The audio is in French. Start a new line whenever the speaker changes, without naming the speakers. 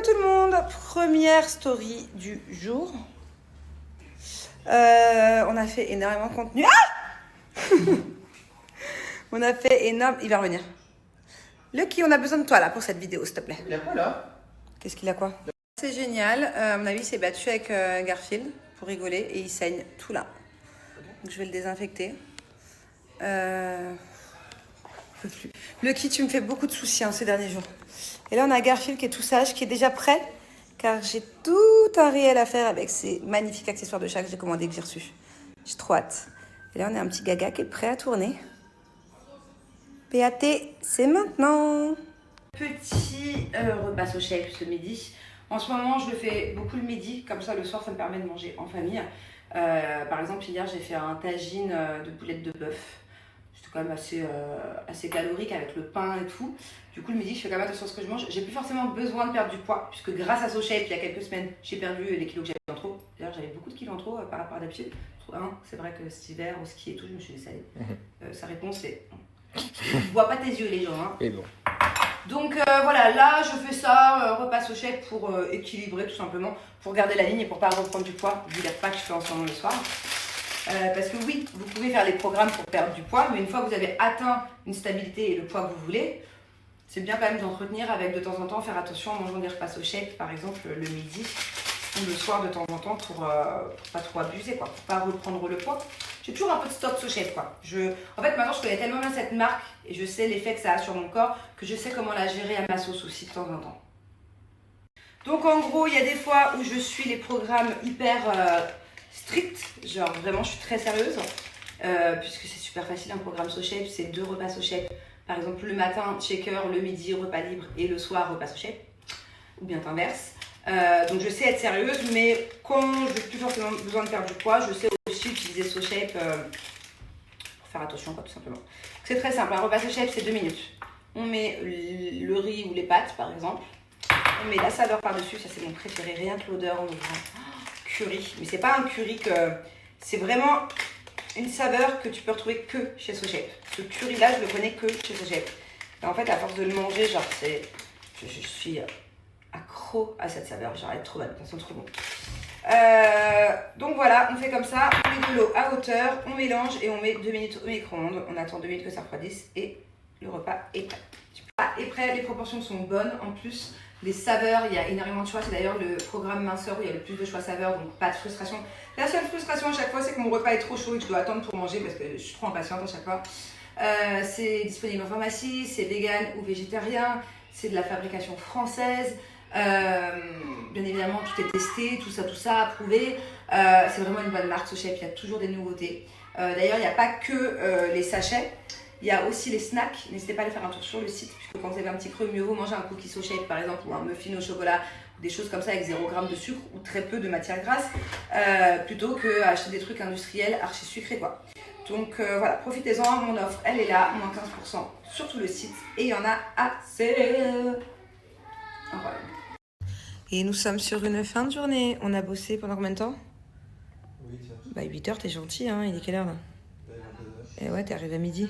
tout le monde, première story du jour. On a fait énormément de contenu. Ah on a fait énorme... Il va revenir. Lucky, on a besoin de toi là pour cette vidéo, s'il te plaît.
Il a quoi là?
Qu'est-ce qu'il a quoi? C'est génial. À mon avis, il s'est battu avec Garfield pour rigoler et il saigne tout là. Donc je vais le désinfecter. Lucky, tu me fais beaucoup de soucis ces derniers jours. Et là, on a Garfield qui est tout sage, qui est déjà prêt, car j'ai tout un réel à faire avec ces magnifiques accessoires de chat que j'ai commandés, que j'ai reçus. J'ai trop hâte. Et là, on a un petit gaga qui est prêt à tourner. PAT, c'est maintenant. Petit repas au shape ce midi. En ce moment, je le fais beaucoup le midi, comme ça le soir, ça me permet de manger en famille. Par exemple, hier, j'ai fait un tagine de boulettes de bœuf. C'était quand même assez calorique avec le pain et tout. Du coup, le midi, je fais quand même attention à ce que je mange. J'ai plus forcément besoin de perdre du poids, puisque grâce à SoShape, il y a quelques semaines, j'ai perdu les kilos que j'avais en trop. D'ailleurs, j'avais beaucoup de kilos en trop par rapport à d'habitude. C'est vrai que cet hiver, au ski et tout, je me suis laissée aller. Sa réponse, c'est... Je vois pas tes yeux, les gens. Hein.
Et bon.
Donc voilà, là, je fais ça, repas SoShape pour équilibrer tout simplement, pour garder la ligne et pour pas reprendre du poids, vu les repas que je fais en ce moment le soir. Parce que oui, vous pouvez faire les programmes pour perdre du poids, mais une fois que vous avez atteint une stabilité et le poids que vous voulez, c'est bien quand même d'entretenir avec de temps en temps, faire attention en mangeant des repas SoShape, par exemple le midi ou le soir de temps en temps pour pas trop abuser, quoi, pour pas reprendre le poids. J'ai toujours un peu de stock SoShape, quoi. En fait, maintenant, je connais tellement bien cette marque et je sais l'effet que ça a sur mon corps que je sais comment la gérer à ma sauce aussi de temps en temps. Donc en gros, il y a des fois où je suis les programmes hyper... strict, genre vraiment je suis très sérieuse puisque c'est super facile un programme SoShape, c'est 2 repas SoShape, par exemple le matin shaker, le midi repas libre et le soir repas SoShape, ou bien l'inverse. Donc je sais être sérieuse, mais quand je n'ai plus forcément besoin de perdre du poids, je sais aussi utiliser SoShape pour faire attention, quoi, tout simplement. C'est très simple, un repas SoShape c'est 2 minutes. On met le riz ou les pâtes par exemple, on met la saveur par dessus, ça c'est mon préféré, rien que l'odeur en ouvrant. Curry, mais c'est pas un curry que... C'est vraiment une saveur que tu peux retrouver que chez SoShape. Ce curry là, je le connais que chez SoShape. Et en fait, à force de le manger, genre c'est... Je suis accro à cette saveur, genre elle est trop bonne, ça sent trop bon. Donc voilà, on fait comme ça, on met de l'eau à hauteur, on mélange et on met 2 minutes au micro-ondes. On attend 2 minutes que ça refroidisse et le repas est prêt. Et prêt, les proportions sont bonnes en plus. Les saveurs, il y a énormément de choix. C'est d'ailleurs le programme minceur où il y a le plus de choix saveurs, donc pas de frustration. La seule frustration à chaque fois, c'est que mon repas est trop chaud et que je dois attendre pour manger parce que je suis trop impatiente à chaque fois. C'est disponible en pharmacie, c'est vegan ou végétarien, c'est de la fabrication française. Bien évidemment, tout est testé, tout ça approuvé. C'est vraiment une bonne marque SoShape, il y a toujours des nouveautés. D'ailleurs, il n'y a pas que les sachets. Il y a aussi les snacks, n'hésitez pas à aller faire un tour sur le site, puisque quand vous avez un petit creux, mieux vaut manger un cookie SoShape par exemple, ou un muffin au chocolat, ou des choses comme ça avec 0 g de sucre ou très peu de matière grasse, plutôt que acheter des trucs industriels archi sucrés, quoi. Donc voilà, profitez-en, mon offre elle est là, moins 15% sur tout le site, et il y en a assez. Voilà. Et nous sommes sur une fin de journée, on a bossé pendant combien de temps?
8 heures.
Bah 8 heures, t'es gentil, hein, il est quelle heure là? Et ouais, t'es arrivé à midi.